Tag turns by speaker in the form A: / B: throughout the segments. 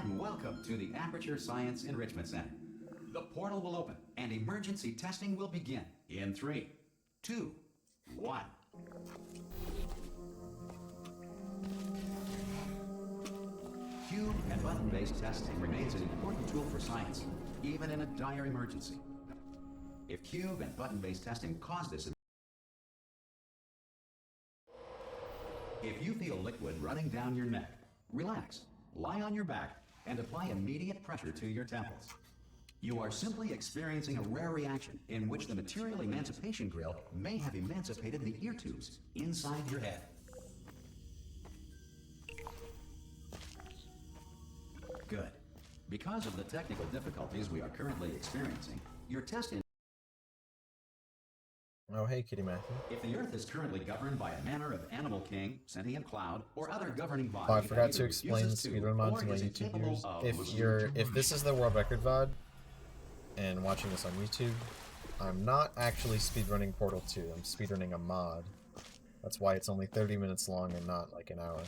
A: and welcome to the Aperture Science Enrichment Center. The portal will open and emergency testing will begin in 3, 2, 1. Cube and button-based testing remains an important tool for science, even in a dire emergency. If cube and button-based testing cause this, if you feel liquid running down your neck, relax, lie on your back, and apply immediate pressure to your temples. You are simply experiencing a rare reaction in which the material emancipation grill may have emancipated the ear tubes inside your head. Good. Because of the technical difficulties we are currently experiencing, your test in
B: Oh, hey, Kitty Matthew.
A: if the Earth is currently governed by a manner of Animal King, Sentient Cloud, or other governing body,
B: Oh, I
A: that
B: forgot
A: either
B: to explain
A: refuses to
B: speedrun mod
A: or
B: to my
A: is
B: YouTube
A: incapable
B: viewers.
A: of
B: If this is the world record VOD and watching this on YouTube, I'm not actually speedrunning Portal 2. I'm speedrunning a mod. That's why it's only 30 minutes long and not like an hour.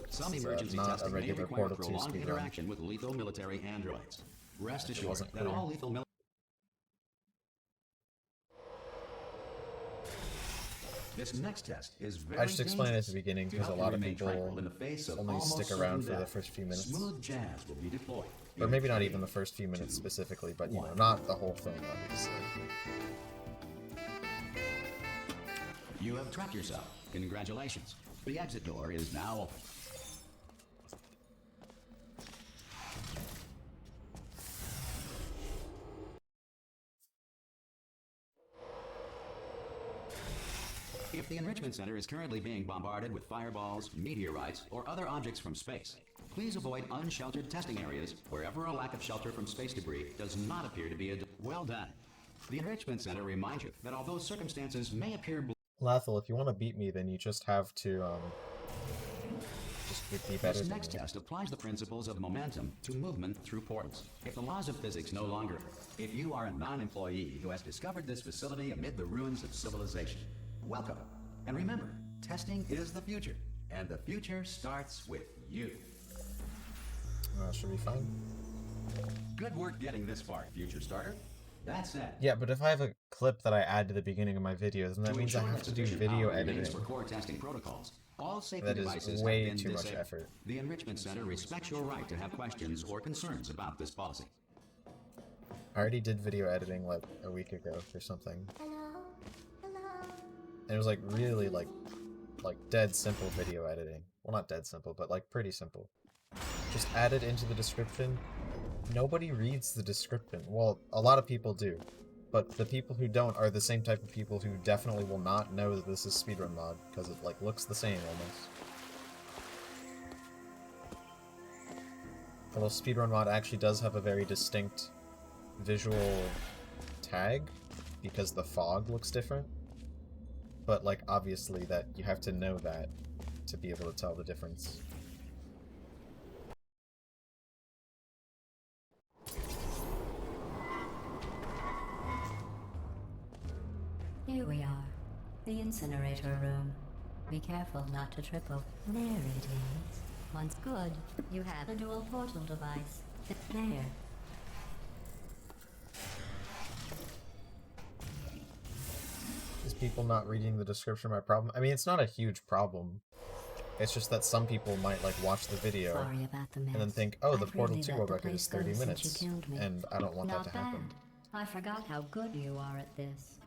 A: Some
B: It's,
A: emergency
B: not a
A: testing may
B: regular
A: require
B: Portal 2
A: prolonged
B: speedrun.
A: interaction with lethal military androids. Rest assured
B: wasn't
A: that
B: clear.
A: all lethal military. This next test is very
B: I just explained it at the
A: dangerous.
B: beginning
A: To
B: because a
A: help you
B: lot of
A: remain
B: people
A: tranquil in the face of
B: only
A: almost
B: stick around
A: certain
B: for the
A: death,
B: first few minutes.
A: Smooth jazz will be deployed.
B: Or
A: in
B: maybe not
A: 3,
B: even the first few minutes
A: 2,
B: specifically, but you know,
A: 1.
B: not the whole thing, obviously.
A: You have trapped yourself. Congratulations. The exit door is now open. If the Enrichment Center is currently being bombarded with fireballs, meteorites, or other objects from space, please avoid unsheltered testing areas wherever a lack of shelter from space debris does not appear to be a... Well done. The Enrichment Center reminds you that although circumstances may appear...
B: Lathel, if you want to beat me, then you just have to, just be better
A: This
B: than
A: next
B: me.
A: test applies the principles of momentum to movement through portals. If the laws of physics no longer... If you are a non-employee who has discovered this facility amid the ruins of civilization, welcome. And remember, testing is the future, and the future starts with you.
B: Should be fine.
A: Good work getting this far, future starter. That said,
B: Yeah, but if I have a clip that I add to the beginning of my videos, then that
A: to
B: means I
A: ensure
B: have
A: that
B: to do
A: sufficient
B: video
A: power remains
B: editing.
A: for core testing protocols, all safety
B: That is
A: devices
B: way
A: have been
B: too much
A: disabled.
B: effort.
A: The Enrichment Center respects your right to have questions or concerns about this policy.
B: I already did video editing like a week ago or something. And it was like really like dead simple video editing. Well, not dead simple, but like pretty simple. Just add it into the description. Nobody reads the description. Well, a lot of people do. But the people who don't are the same type of people who definitely will not know that this is speedrun mod, because it like looks the same almost. Although speedrun mod actually does have a very distinct visual tag, because the fog looks different. But like obviously that you have to know that to be able to tell the difference.
C: Here we are, the incinerator room. Be careful not to trip over. There it is. Once good, you have a dual portal device. There.
B: Is people not reading the description my problem? I mean, it's not a huge problem. It's just that some people might like watch the video
C: Sorry about the mess.
B: and then think, oh, the
C: I've
B: Portal
C: really
B: 2
C: let
B: world
C: the
B: record
C: place
B: is
C: go
B: 30
C: since
B: minutes,
C: you killed me.
B: and I don't want
C: Not
B: that to
C: bad.
B: happen.
C: I forgot how good you are at this.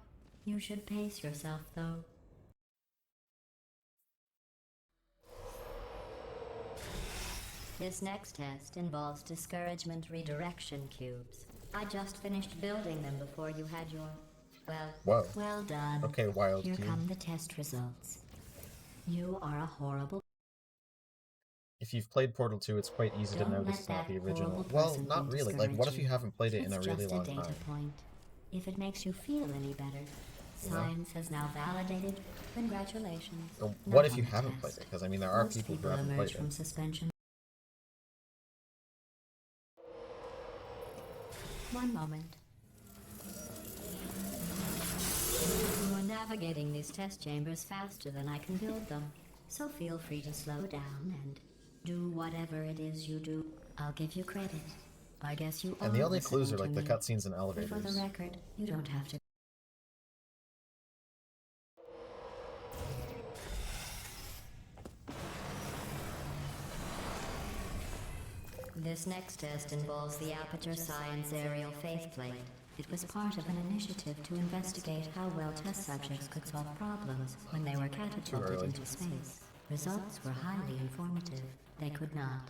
C: You should pace yourself, though. This next test involves discouragement redirection cubes. I just finished building them before you had your...
B: Whoa.
C: well done.
B: Okay, wild
C: Here
B: cube.
C: come the test results. You are a horrible...
B: If you've played Portal 2, it's quite easy to
C: Don't
B: know
C: let
B: this is not
C: that
B: the original.
C: horrible
B: Well,
C: person
B: not
C: thing
B: really. Like, what if
C: discourage
B: you haven't played it in a
C: It's
B: really
C: just
B: long
C: a data
B: time?
C: point. If it makes you feel any better, science has now validated. Congratulations.
B: Or
C: Not
B: what if
C: on
B: you
C: the
B: haven't
C: test.
B: played it? Because, I mean, there are
C: Most
B: people who haven't
C: emerge
B: played
C: from
B: it.
C: suspension. One moment. You are navigating these test chambers faster than I can build them, so feel free to slow down and Do whatever it is you do. I'll give you credit. I guess you
B: And the
C: are
B: only clues are
C: listening
B: like
C: to
B: the
C: me.
B: cutscenes and
C: But for the
B: elevators.
C: record, you don't have to. This next test involves the Aperture Science Aerial Faithplate. It was part of an initiative to investigate how well test subjects could solve problems when they were catapulted
B: early.
C: into space. Results were highly informative. They could not.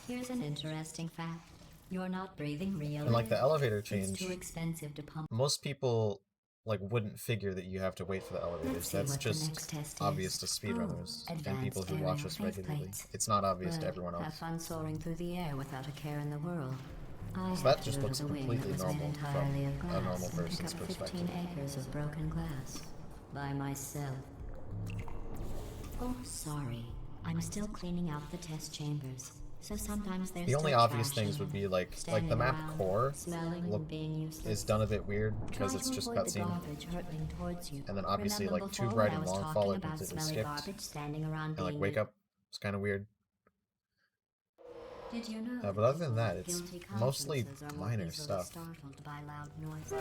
C: Here's an interesting fact. You're not breathing real
B: And like the
C: air.
B: elevator
C: It's
B: change,
C: too expensive to pump.
B: most people like wouldn't figure that you have to wait for the elevators.
C: Let's see
B: That's
C: what the
B: just
C: next test
B: obvious
C: is.
B: to speedrunners and
C: advanced
B: people who watch
C: aerial
B: us
C: faith
B: regularly.
C: plates.
B: It's not obvious to
C: Well,
B: everyone
C: have
B: else.
C: fun soaring through the air without a care in the world. I
B: So
C: had
B: that
C: to
B: just
C: go to
B: looks
C: the wing
B: completely
C: that was made
B: normal
C: entirely
B: from
C: of glass
B: a normal
C: and pick
B: person's
C: up
B: perspective.
C: 15 acres of broken glass by myself. Oh, sorry. I'm still cleaning out the test chambers. So sometimes there's
B: The only
C: still
B: obvious
C: trash in
B: things would
C: them,
B: be like the
C: standing
B: map
C: around,
B: core
C: smelling
B: look
C: and being useless.
B: is done a bit weird because
C: Try
B: it's
C: to
B: just
C: avoid the
B: cutscene.
C: garbage hurtling towards you.
B: And then obviously
C: Remember
B: like Tube
C: before when
B: Ride
C: I
B: and
C: was
B: Long
C: talking
B: Fall are
C: about
B: completely
C: smelly
B: skipped.
C: garbage standing around
B: And like
C: being
B: Wake Up is kind of weird.
C: Did you know
B: But other than
C: people
B: that,
C: with
B: it's
C: guilty
B: mostly
C: consciences are more
B: minor
C: easily
B: stuff.
C: startled by loud noise?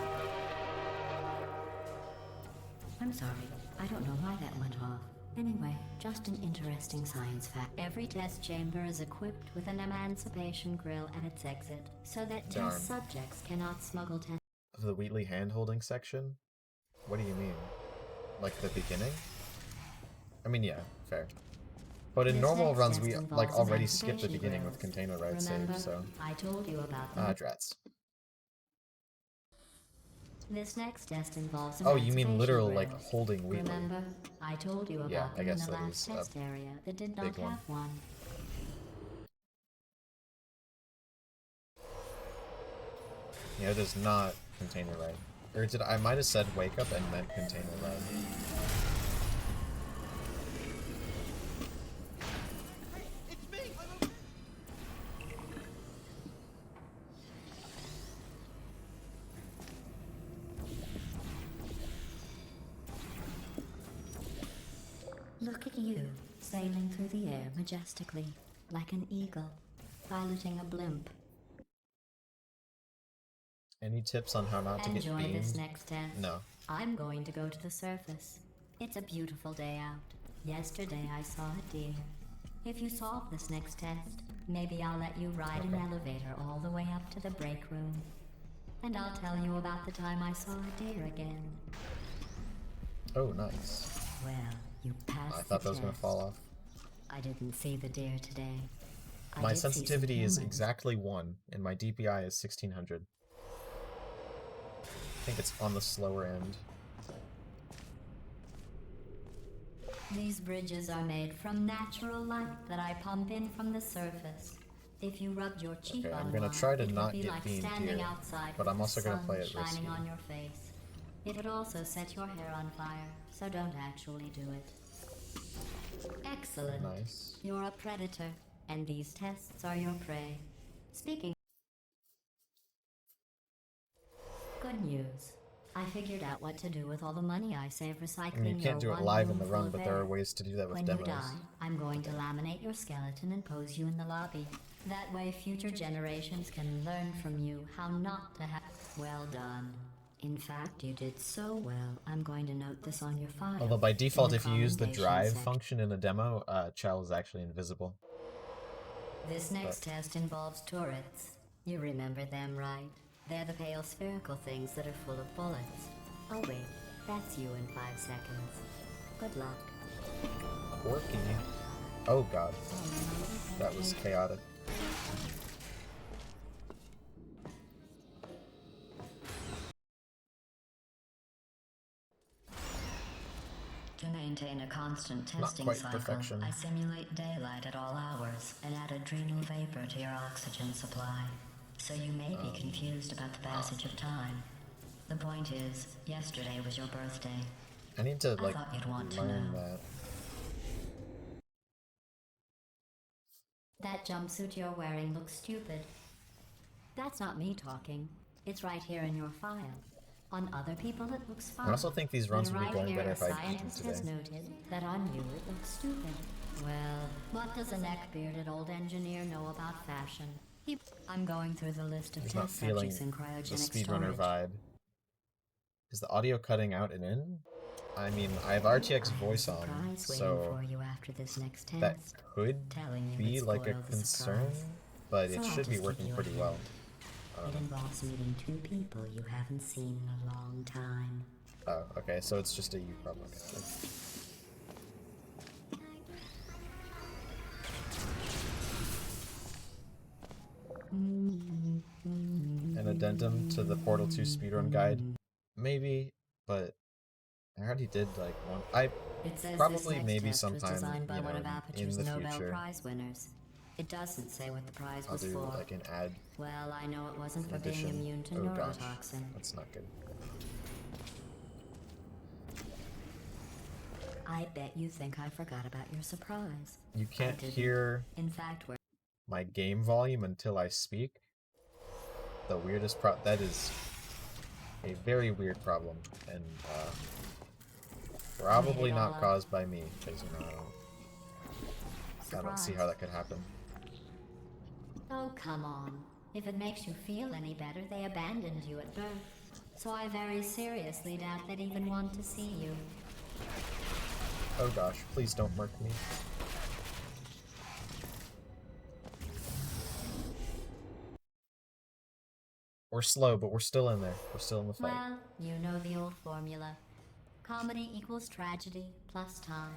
C: I'm sorry. I don't know why that went off. Anyway, just an interesting science fact. Every test chamber is equipped with an emancipation grill at its exit, so that
B: Darn.
C: test subjects cannot smuggle test.
B: Of the Wheatley hand-holding section? What do you mean? Like the beginning? I mean, yeah, fair. But in
C: This
B: normal
C: next
B: runs,
C: test
B: we
C: involves
B: like already skipped the
C: emancipation
B: beginning with
C: grills.
B: container ride
C: Remember,
B: save, so
C: I told you about them.
B: drats.
C: This next test involves
B: Oh, you mean
C: emancipation
B: literal like
C: grills.
B: holding Wheatley?
C: Remember, I told you about
B: Yeah, I
C: them
B: guess
C: in the
B: that
C: last
B: is a
C: test area that did not
B: big one.
C: have one.
B: Yeah, it is not container ride. Or did I might have said Wake Up and meant container ride.
C: Look at you, sailing through the air majestically, like an eagle, piloting a blimp.
B: Any tips on how not to get
C: Enjoy this
B: beamed?
C: next test.
B: No.
C: I'm going to go to the surface. It's a beautiful day out. Yesterday I saw a deer. If you solve this next test, maybe I'll let you ride an elevator all the way up to the break room. And I'll tell you about the time I saw a deer again.
B: Oh, nice.
C: Well, you passed
B: I thought
C: the
B: that was gonna
C: test.
B: fall off.
C: I didn't see the deer today. I
B: My
C: did see some
B: sensitivity is
C: humans.
B: exactly 1, and my DPI is 1600. I think it's on the slower end.
C: These bridges are made from natural light that I pump in from the surface. If you rubbed your cheek
B: Okay,
C: on
B: I'm gonna
C: one,
B: try to
C: it would
B: not
C: be
B: get
C: like
B: beamed
C: standing
B: here,
C: outside
B: but
C: with
B: I'm
C: the
B: also gonna
C: sun
B: play it
C: shining
B: risky.
C: on your face. It would also set your hair on fire, so don't actually do it. Excellent.
B: Nice.
C: You're a predator, and these tests are your prey. Speaking. Good news. I figured out what to do with all the money I save recycling
B: I mean, you can't do
C: your
B: it live in
C: one
B: the
C: room
B: run,
C: full
B: but
C: of
B: there
C: air.
B: are ways to do that with
C: When
B: demos.
C: you die, I'm going to laminate your skeleton and pose you in the lobby. That way future generations can learn from you how not to have... Well done. In fact, you did so well, I'm going to note this on your file.
B: Although by default,
C: in
B: if you use the
C: commendation
B: drive
C: section.
B: function in a demo, Chell is actually invisible.
C: This next test involves turrets. You remember them, right? They're the pale spherical things that are full of bullets. Oh wait, that's you in 5 seconds. Good luck.
B: Quirky. Oh god, that was chaotic.
C: To maintain a constant
B: Not
C: testing
B: quite
C: cycle,
B: perfection.
C: I simulate daylight at all hours and add adrenal vapor to your oxygen supply. So you may be confused about the passage of time. The point is, yesterday was your birthday.
B: I need to, like,
C: thought you'd want to
B: learn
C: know.
B: that.
C: That jumpsuit you're wearing looks stupid. That's not me talking. It's right here in your file. On other people it looks fine.
B: I also think these runs
C: But
B: would be
C: right
B: going
C: here,
B: better
C: a
B: if I beat
C: scientist has
B: today.
C: noted that on you it looks stupid. Well, what does a neck-bearded old engineer know about fashion? I'm going through the list of
B: He's not
C: test
B: feeling
C: subjects in
B: the
C: cryogenic
B: speedrunner
C: storage.
B: vibe. Is the audio cutting out and in? I mean, I have RTX voice
C: I have a
B: on,
C: surprise waiting
B: so
C: for you after this next
B: that
C: test.
B: could
C: Telling you
B: be
C: would
B: like a
C: spoil the
B: concern,
C: surprise.
B: but
C: So
B: it
C: I'll
B: should be
C: just give
B: working
C: you a
B: pretty
C: hint.
B: well.
C: It involves meeting two people you haven't seen in a long time.
B: Oh, okay, so it's just a you problem. Okay. An addendum to the Portal 2 speedrun guide? Maybe, but I already did like one.
C: It says
B: Probably
C: this next
B: maybe
C: test was
B: sometime,
C: designed by
B: you
C: one
B: know,
C: of
B: in
C: Aperture's
B: the
C: Nobel
B: future,
C: Prize winners. It doesn't say what the prize
B: I'll
C: was
B: do
C: for.
B: like an ad
C: Well, I know it wasn't for being
B: edition.
C: immune to
B: Oh gosh,
C: neurotoxin.
B: that's not good.
C: I bet you think I forgot about your surprise.
B: You
C: I
B: can't
C: didn't.
B: hear
C: In fact, we're
B: my game volume until I speak. The weirdest that is a very weird problem, and probably
C: all
B: not
C: up.
B: caused by me, because you know, I don't see
C: Surprise.
B: how that could happen.
C: Oh, come on. If it makes you feel any better, they abandoned you at birth. So I very seriously doubt they'd even want to see you.
B: Oh gosh, please don't murk me. We're slow, but we're still in there. We're still in the fight.
C: Well, you know the old formula. Comedy equals tragedy plus time.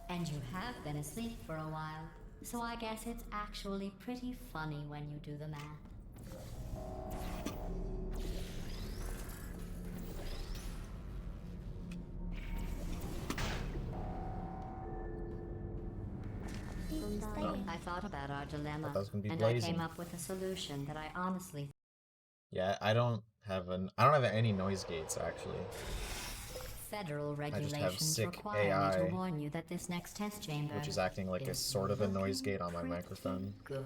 C: And you have been asleep for a while. So I guess it's actually pretty funny when you do the math. I thought about our dilemma,
B: that was gonna be
C: and
B: blazing.
C: I came up with a solution that I honestly
B: Yeah, I don't have any noise gates actually.
C: Federal
B: just have
C: regulations
B: sick
C: require me
B: AI,
C: to warn you that this next test chamber,
B: which is acting like a
C: is
B: sort of a noise
C: looking
B: gate on my
C: pretty
B: microphone,
C: Good.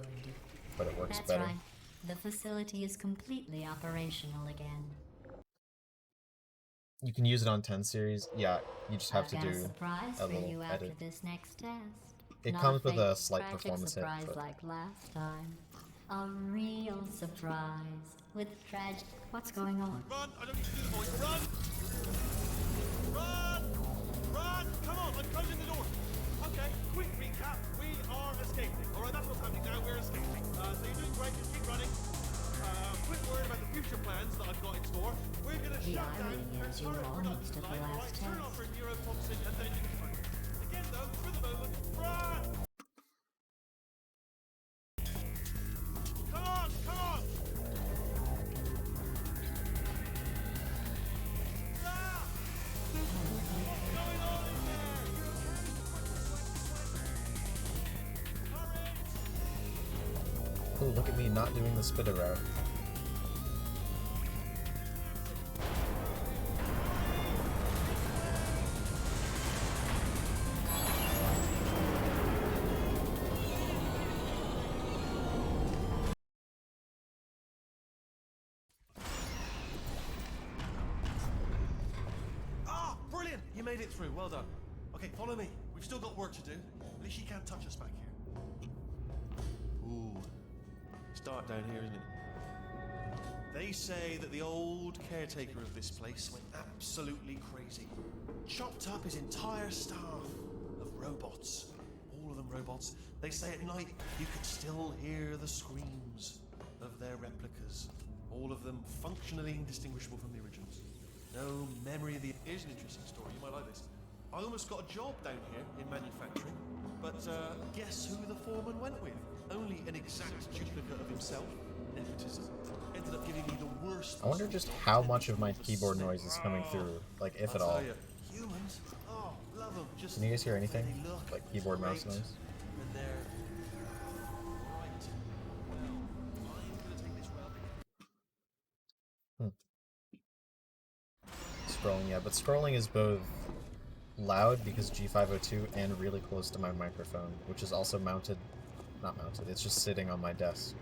B: but it works
C: That's
B: better.
C: right. The facility is completely operational again.
B: You can use it on 10 series. Yeah, you just have
C: I've
B: to
C: got a
B: do
C: surprise
B: a
C: for
B: little
C: you after
B: edit.
C: this next test.
B: It
C: Not
B: comes with a
C: fake,
B: slight
C: tragic
B: performance hit,
C: surprise
B: but-
C: like last time. A real surprise with tragic. What's going on?
D: Run! I don't need to do the voice. Run! Run! Run! Come on, I'm closing the door. Okay, quick recap. We are escaping. All right, that's what's happening now. We're escaping. So you're doing great. Just keep running. Quick word about the future plans that I've got in store. We're gonna
C: The
D: shut down
C: irony
D: our
C: is you were
D: current
C: almost
D: production
C: at the
D: line. All
C: last
D: right, turn
C: test.
D: off our neurotoxin and then you can run. Again, though, for the moment, run! Come on! Come on! Ah! What's going on in there? Hurry!
B: Oh, look at me not doing the spitter route.
D: Ah, brilliant! You made it through. Well done. Okay, follow me. We've still got work to do. At least you can't touch us back here. Ooh. It's dark down here, isn't it? They say that the old caretaker of this place went absolutely crazy. Chopped up his entire staff of robots. All of them robots. They say at night you could still hear the screams of their replicas. All of them functionally indistinguishable from the originals. No memory of the... Here's an interesting story, you might like this. I almost got a job down here in manufacturing, but guess who the foreman went with? Only an exact duplicate of himself. Nepotism. Ended up giving me the worst...
B: I wonder just how much of my keyboard noise is coming through, like if at
D: I'll
B: all.
D: tell you, humans, oh, love them. Just
B: Can you guys hear anything?
D: they look
B: Like keyboard mouse
D: great
B: noise?
D: when they're right. Well, I'm gonna take this route.
B: Scrolling, yeah, but scrolling is both loud because G502 and really close to my microphone, which is also mounted, not mounted, it's just sitting on my desk.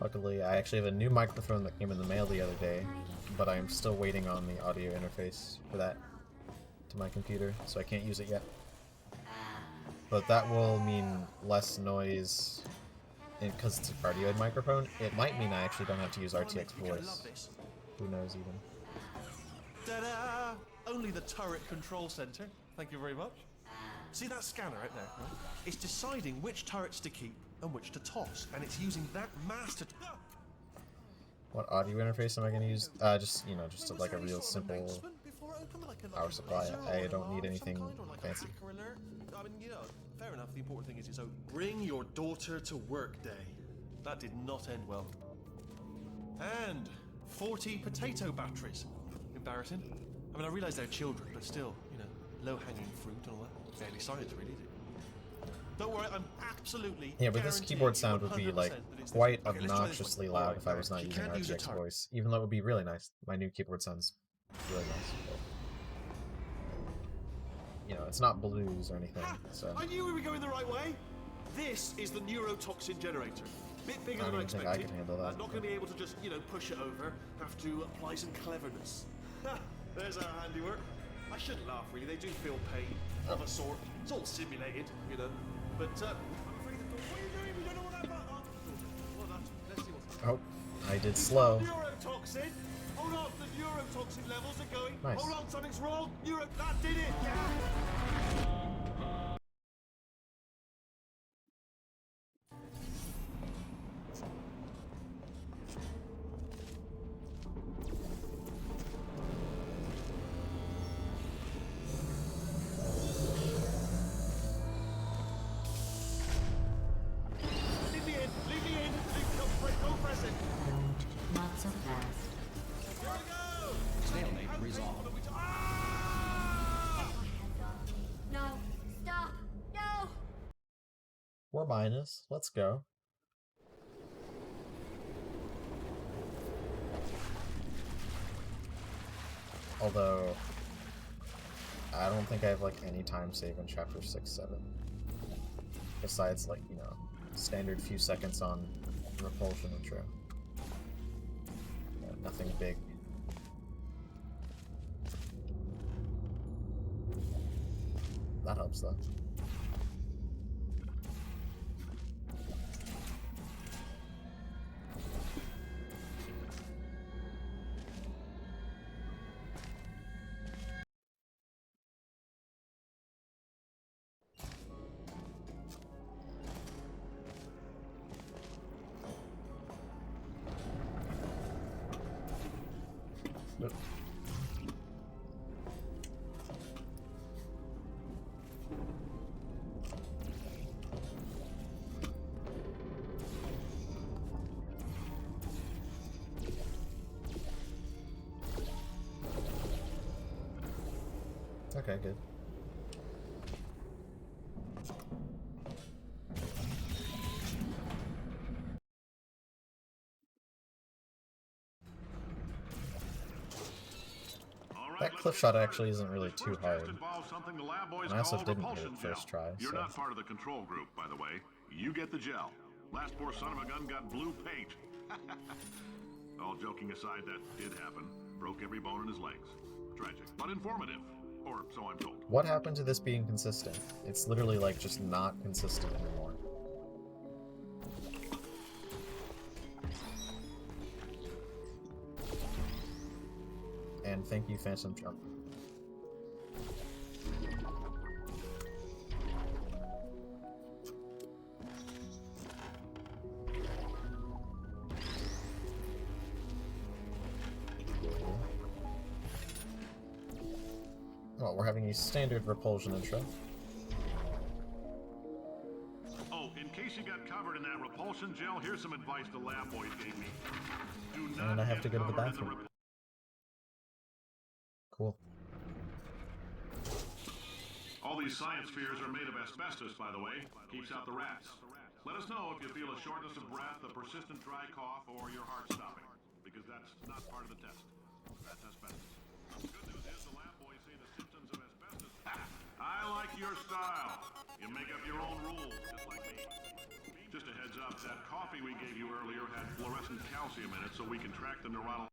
B: Luckily, I actually have a new microphone that came in the mail the other day, but I'm still waiting on the audio interface for that to my computer, so I can't use it yet. But that will mean less noise, because it's a cardioid microphone. It might mean I actually don't have to use RTX
D: You're gonna
B: voice.
D: love this.
B: Who knows even.
D: Ta-da! Only the turret control center. Thank you very much. See that scanner right there? Right? It's deciding which turrets to keep and which to toss, and it's using that mass to.
B: What audio interface am I going to use? Just, you know, just like a real simple power supply. I don't need anything fancy.
D: I mean, you know, fair enough. The important thing is it's open. Bring your daughter to work day. That did not end well. And 40 potato batteries. Embarrassing. I mean, I realise they're children, but still, you know, low-hanging fruit and all that. Fairly science, really, is it? Don't worry, I'm absolutely.
B: Yeah, but this keyboard sound would be like
D: 100% that it's
B: quite
D: this. Okay, let's try this
B: obnoxiously
D: one.
B: loud if I was not
D: You
B: using
D: can't use a
B: RTX
D: turret.
B: voice, even though it would be really nice. My new keyboard sounds really nice. But, you know, it's not blues or anything, so
D: I knew we were going the right way. This is the neurotoxin generator. Bit bigger
B: I
D: than
B: don't
D: I
B: even think I
D: expected.
B: can handle that.
D: Not going to be able to just, you know, push it over. Have to apply some cleverness. There's our handiwork. I shouldn't laugh, really. They do feel pain of a sort. It's all simulated, you know. But I'm afraid the door. What are you doing? We don't know what that button. Well done. Let's see what's.
B: oh, I did slow.
D: Neurotoxin. Hold on, the neurotoxin levels are going.
B: Nice.
D: Hold on, something's wrong. That did it. Yeah. Leave me in. Leave me in. Don't press it.
C: Don't. Not so fast.
D: Here we go.
A: Stalemate resolved.
D: Ah!
C: No. Stop. No.
B: We're minus. Let's go. Although, I don't think I have like any time save in chapter 6-7. Besides like, you know, standard few seconds on repulsion intro. Yeah, nothing big. That helps though. Nope. Okay, good. That cliff shot actually isn't really too hard. And I also didn't hit it first try,
E: You're
B: so...
E: not part of the control group, by the way. You get the gel. Last poor son of a gun got blue paint. All joking aside, that did happen. Broke every bone in his legs. Tragic, but informative. Or so I'm told.
B: What happened to this being consistent? It's literally like just not consistent anymore. And thank you, Phantom Jump. Well, we're having a standard repulsion intro.
E: Oh, in case you got covered in that repulsion gel, here's some advice the lab boys gave me. Do not
B: And I have to
E: get
B: go to the
E: covered in
B: bathroom.
E: rep-
B: Cool.
E: All these science spheres are made of asbestos, by the way. Keeps out the rats. Let us know if you feel a shortness of breath, a persistent dry cough, or your heart stopping. Because that's not part of the test. That's asbestos. Good news is the lab boys say the symptoms of asbestos... I like your style. You make up your own rules, just like me. Just a heads up, that coffee we gave you earlier had fluorescent calcium in it, so we can track the neuronal.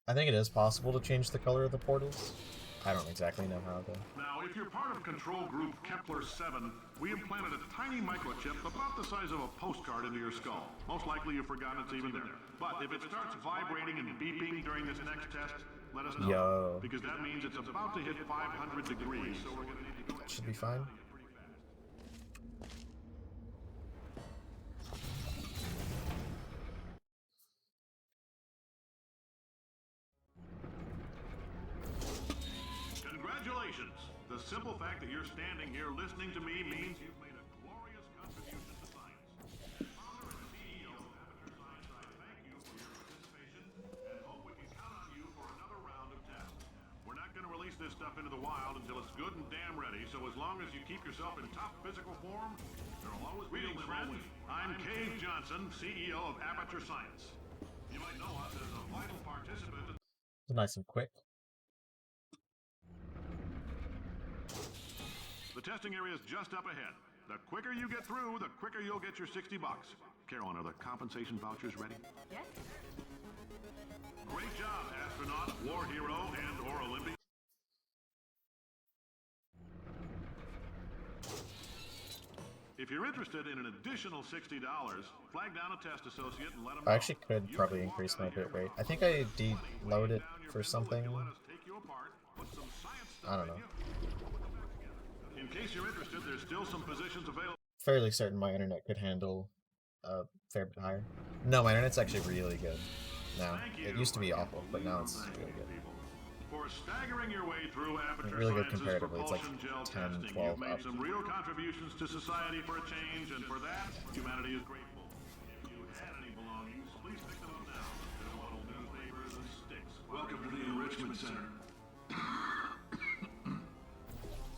B: I think it is possible to change the color of the portals. I don't exactly know how though.
E: Now, if you're part of control group Kepler-7, we implanted a tiny microchip about the size of a postcard into your skull. Most likely you've forgotten it's even there. But if it starts vibrating and beeping during this next test, let us know.
B: Yo.
E: Because that means it's about to hit 500 degrees, so we're going to need to go ahead
B: Should be fine.
E: Congratulations! The simple fact that you're standing here listening to me means you've made a glorious contribution to science. Founder and CEO of Aperture Science, I thank you for your participation and hope we can count on you for another round of tests. We're not going to release this stuff into the wild until it's good and damn ready, so as long as you keep yourself in top physical form, there'll always be a friend. I'm Cave Johnson, CEO of Aperture Science. You might know us as a vital participant.
B: Nice and quick.
E: The testing area is just up ahead. The quicker you get through, the quicker you'll get your $60. Carolyn, are the compensation vouchers ready?
F: Yes.
E: Great job, astronaut, war hero, and/or Olympian. If you're interested in an additional $60, flag down a test associate and let them know.
B: I actually could probably increase my bit rate. I think I deload it for something. I don't know.
E: In case you're interested, there's still some positions available.
B: Fairly certain my internet could handle a fair bit higher. No, my internet's actually really good now. It used to be awful, but now it's really good.
E: For staggering your way through Aperture
B: Really good
E: Science's
B: comparatively. It's like
E: propulsion gel
B: 10,
E: testing,
B: 12
E: you've made
B: up.
E: some real contributions to society for a change, and for that, humanity is grateful. If you had any belongings, please pick them up now. They don't want old newspapers and sticks. Welcome to the Enrichment Center.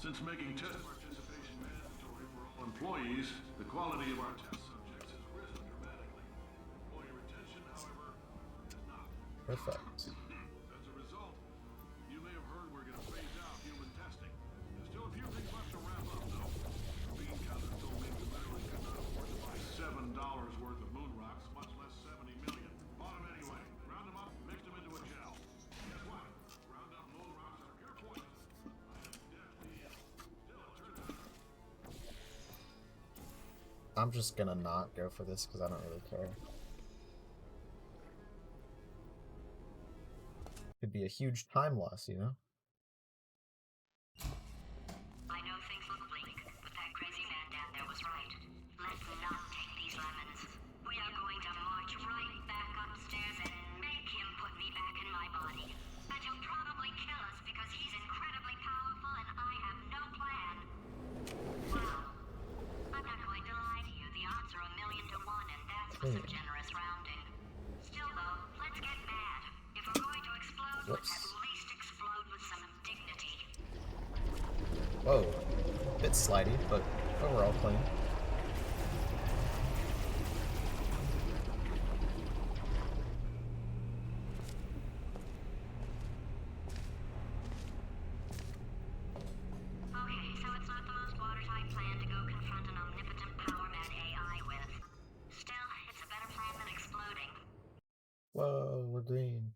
E: Since making test participation mandatory for all employees, the quality of our test subjects has risen dramatically. Employee retention, however, has not.
B: Perfect.
E: As a result, you may have heard we're going to phase out human testing. There's still a few things left to wrap up, though. Bean counter told me we literally could not afford to buy $7 worth of moon rocks, much less 70 million. Bought them anyway. Ground them up, mixed them into a gel. Guess what? Ground up moon rocks are pure poison. I am deathly ill. Still, it turns out.
B: I'm just gonna not go for this because I don't really care. Could be a huge time loss, you know?
C: I know things look bleak, but that crazy man down there was right. Let's not take these lemons. We are going to march right back upstairs and make him put me back in my body. And he'll probably kill us because he's incredibly powerful and I have no plan. Well, I'm not going to lie to you. The odds are 1,000,000 to 1, and that's with some generous rounding. Still, though, let's get mad. If we're going to explode, let's at least explode with some dignity.
B: Whoa. Bit slidey, but overall clean.
C: Okay, so it's not the most watertight plan to go confront an omnipotent power-mad AI with. Still, it's a better plan than exploding.
B: Whoa, we're green.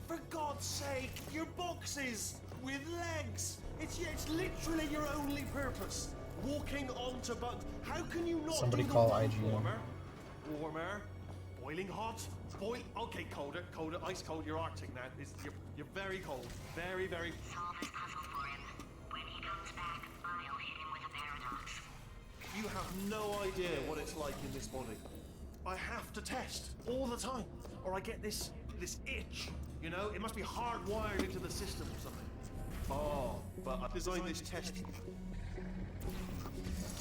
D: For God's sake, your boxes with legs. It's literally your only purpose. Walking onto buttons. How can you not
B: Somebody
D: do the
B: call
D: one
B: IGN.
D: warmer, boiling hot, okay, colder, ice cold. You're Arctic now. You're very cold, very, very.
C: Solve this puzzle for him. When he comes back, I'll hit him with a paradox.
D: You have no idea what it's like in this body. I have to test all the time, or I get this itch. You know, it must be hardwired into the system or something. Oh, but I've designed this test.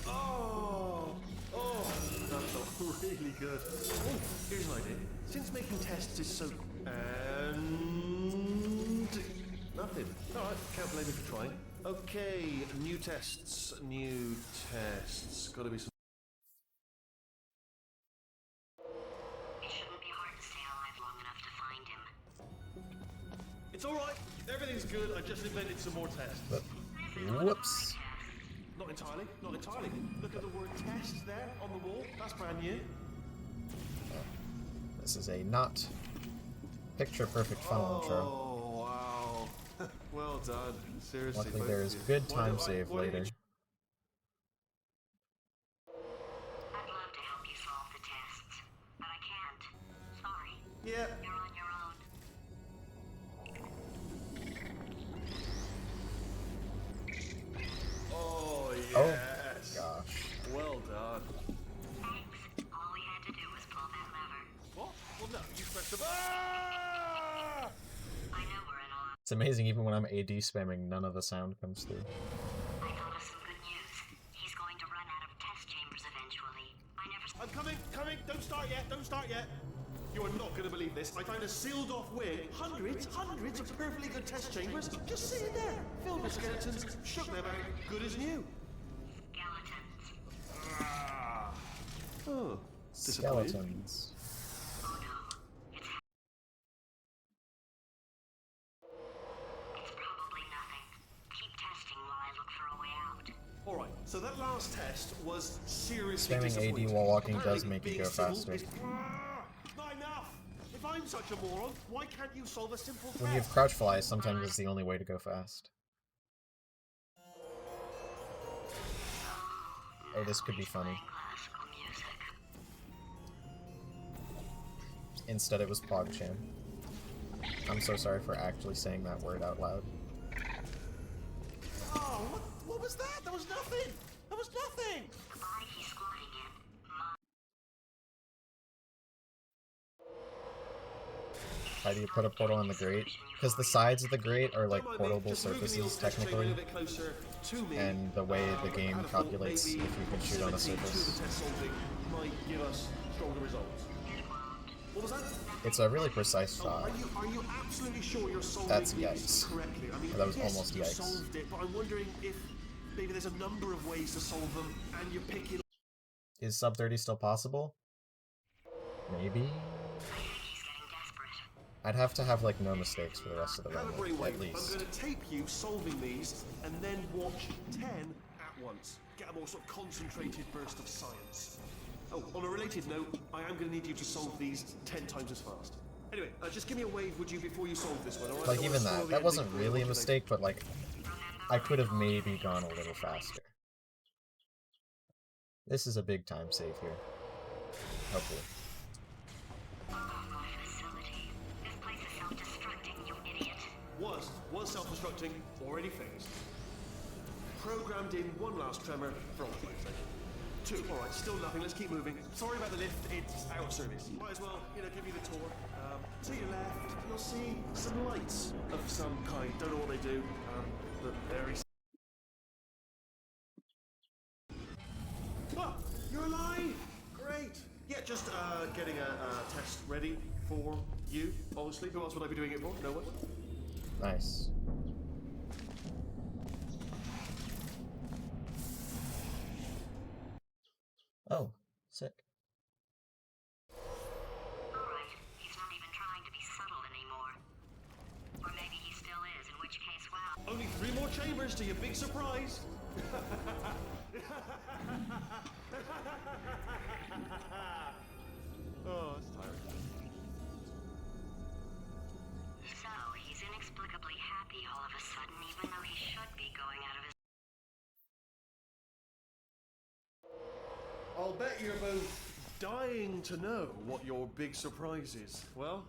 D: Oh, that felt really good. Oh, here's an idea. Since making tests is so... And... nothing. Alright, can't blame you for trying. Okay, new tests. Gotta be some...
C: It shouldn't be hard to stay alive long enough to find him.
D: It's alright. Everything's good. I just invented some more tests.
B: But, whoops.
D: Not entirely. Not entirely. Look at the word test there on the wall. That's brand new.
B: This is a not picture-perfect funnel intro.
D: Oh, wow. Well done. Seriously.
B: Luckily,
D: both
B: there
D: of
B: is
D: you.
B: good
D: Why
B: time
D: don't I-
B: save
D: why don't you
B: later.
C: I'd love to help you solve the tests, but I can't. Sorry.
D: Yeah.
C: You're on your own.
D: Oh, yes.
B: Oh, gosh.
D: Well done.
C: Thanks. All we had to do was pull that lever.
D: What? Well, no. You pressed the... Ah!
C: I know we're in a lot.
B: It's amazing, even when I'm AD spamming, none of the sound comes through.
C: I got us some good news. He's going to run out of test chambers eventually. I never...
D: I'm coming, coming. Don't start yet. Don't start yet. You are not going to believe this. I found a sealed off wing. Hundreds of perfectly good test chambers just sitting there. Filled with skeletons. Shook them out. Good as new.
C: Skeletons.
D: Ah. Oh. Disappointed.
B: Skeletons.
C: Oh no. It's probably nothing. Keep testing while I look for a way out.
D: Alright, so that last test was seriously
B: Spamming
D: disappointing.
B: AD while walking
D: Apparently
B: does make you
D: being
B: go
D: civil
B: faster.
D: is- Not enough! If I'm such a moron, why can't you solve a simple test?
B: When you have crouch fly, sometimes it's the only way to go fast. Oh, this could be funny.
C: Classical music.
B: Instead, it was PogChamp. I'm so sorry for actually saying that word out loud.
D: Oh, what was that? There was nothing! There was nothing!
C: The body he's squatting in.
B: How do you put a portal on the grate? Because the sides of the grate are like
D: Don't mind me,
B: portable
D: just moving the
B: surfaces
D: old test chamber
B: technically,
D: a bit closer to me.
B: and the way the
D: I
B: game
D: had a thought
B: calculates if
D: maybe
B: you can shoot on a
D: proximity to
B: surface.
D: the test solving might give us stronger results. What was that?
B: It's a really precise
D: Oh,
B: shot.
D: are you absolutely sure you're solving
B: That's
D: these
B: yikes.
D: correctly? I mean,
B: That was
D: yes,
B: almost
D: you
B: yikes.
D: solved it, but I'm wondering if maybe there's a number of ways to solve them, and you're picking.
B: Is sub 30 still possible? Maybe?
C: He's getting desperate.
B: I'd have to have like no mistakes for the rest of the run,
D: Calibrate
B: at
D: wave. I'm
B: least.
D: going to tape you solving these, and then watch 10 at once. Get a more sort of concentrated burst of science. Oh, on a related note, I am going to need you to solve these 10 times as fast. Anyway, just give me a wave, would you, before you solve this one, alright?
B: Like
D: I don't
B: even
D: wanna spoil
B: that,
D: the
B: that wasn't
D: ending for
B: really a
D: you.
B: mistake, but like, I could have maybe gone a little faster. This is a big time save here. Hopefully.
C: Facility. This place is self-destructing, you idiot.
D: Was self-destructing, already fixed. Programmed in one last tremor from PlayStation. 2, alright, still nothing, let's keep moving. Sorry about the lift, it's out of service. Might as well, give you the tour. To your left, you'll see some lights of some kind. Don't know what they do, but very... Ah, you're alive! Great! Yeah, just getting a test ready for you, obviously. Who else would I be doing it for? No one?
B: Nice. Oh, sick.
C: Alright, he's not even trying to be subtle anymore. Or maybe he still is, in which case, wow.
D: Only 3 more chambers to your big surprise. Oh, it's tiring.
C: So, he's inexplicably happy all of a sudden, even though he should be going out of his...
D: I'll bet you're both dying to know what your big surprise is. Well,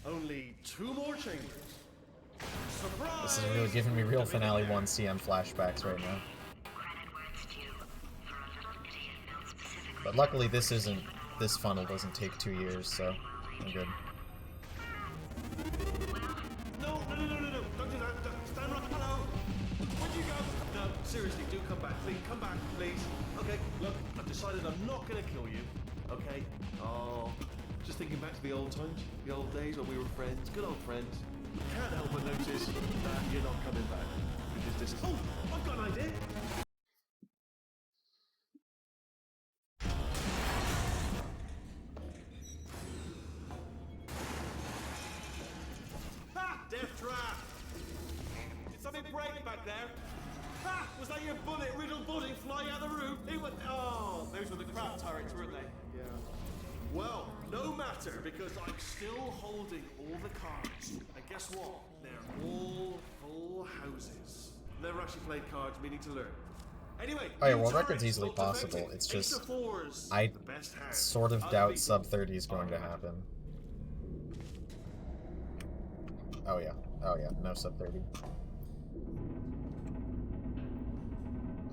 D: only 2 more chambers. Surprise!
B: This is really giving me real Finale 1 CM flashbacks right now.
C: Credit where it's due. For a little idiot built specifically...
B: But luckily this funnel doesn't take 2 years, so I'm good.
D: No, don't do that. Stand right, hello. Where'd you go? No, seriously, do come back, please. Come back, please. Okay, look, I've decided I'm not gonna kill you. Okay? Oh, just thinking back to the old times, the old days when we were friends, good old friends. Can't help but notice that you're not coming back. Because this is... Oh, I've got an idea. Ha! Death trap! Ah! Was that your bullet-riddled body flying out the room? It was. Oh, those were the crab turrets, weren't they? Yeah. Well, no matter, because I'm still holding all the cards. And guess what? They're all full houses. Never actually played cards, meaning to learn. Anyway,
B: Oh yeah,
D: new
B: world record's
D: turrets,
B: easily
D: not
B: possible.
D: defective.
B: It's
D: Ace
B: just
D: of fours,
B: I
D: the best hand.
B: sort of doubt
D: Unbeatable.
B: sub 30 is going to happen. Oh yeah, no sub 30.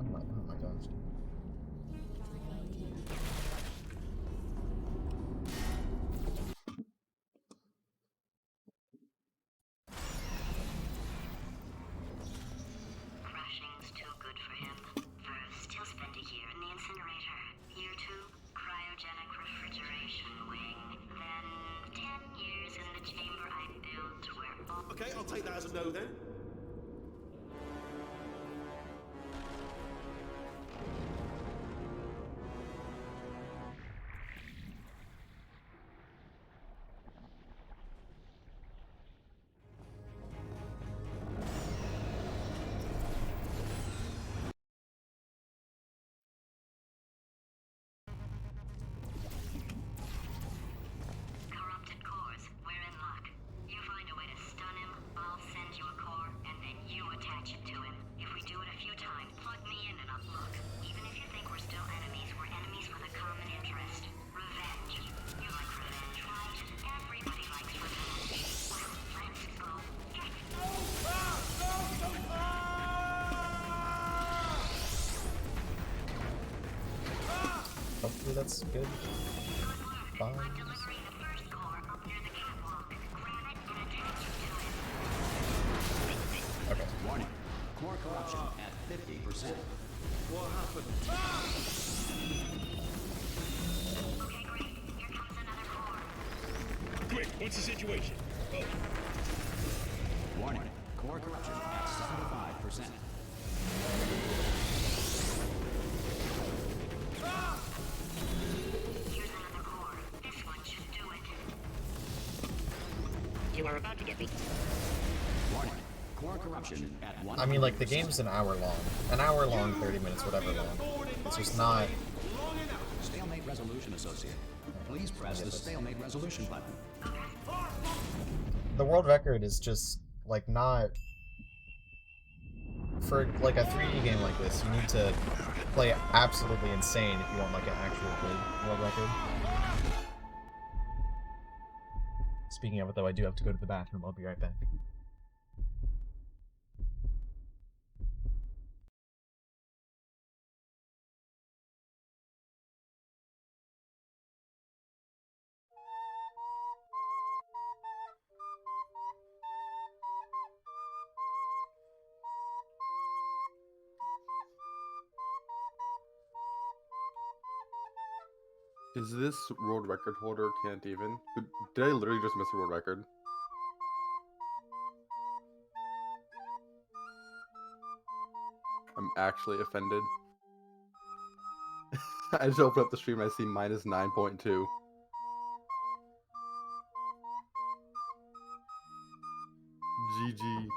B: Oh my gosh.
C: Crushing's too good for him. First, he'll spend a year in the incinerator. Year 2, cryogenic refrigeration wing. Then 10 years in the chamber I built where all...
D: Okay, I'll take that as a no then.
C: Corrupted cores, we're in luck. You find a way to stun him, I'll send you a core, and then you attach it to him. If we do it a few times, plug me in and I'll look. Even if you think we're still enemies, we're enemies with a common interest. Revenge. You like revenge, right? Everybody likes revenge. Well, let's go get it.
B: Hopefully that's good. Fine.
C: I'm delivering the first core up near the catwalk. Grab it and attach it to him.
B: Okay.
A: Warning. Core corruption at 50%.
D: What happened?
C: Okay, great. Here comes another core.
F: Quick, what's the situation? Oh,
A: Warning. Core corruption at 75%.
C: Here's another core. This one should do it.
G: You are about to get me.
A: Warning. Core corruption at 100%.
B: I mean, like, the game's an hour long. 30 minutes, whatever long. It's just not...
A: Stalemate resolution associated. Please press the stalemate resolution button.
B: The world record is just, like, not... For, like, a 3D game like this, you need to play absolutely insane if you want, like, an actual good world record. Speaking of it, though, I do have to go to the bathroom. I'll be right back.
H: Is this world record holder can't even? Did I literally just miss a world record? I'm actually offended. I just opened up the stream and I see minus 9.2. GG.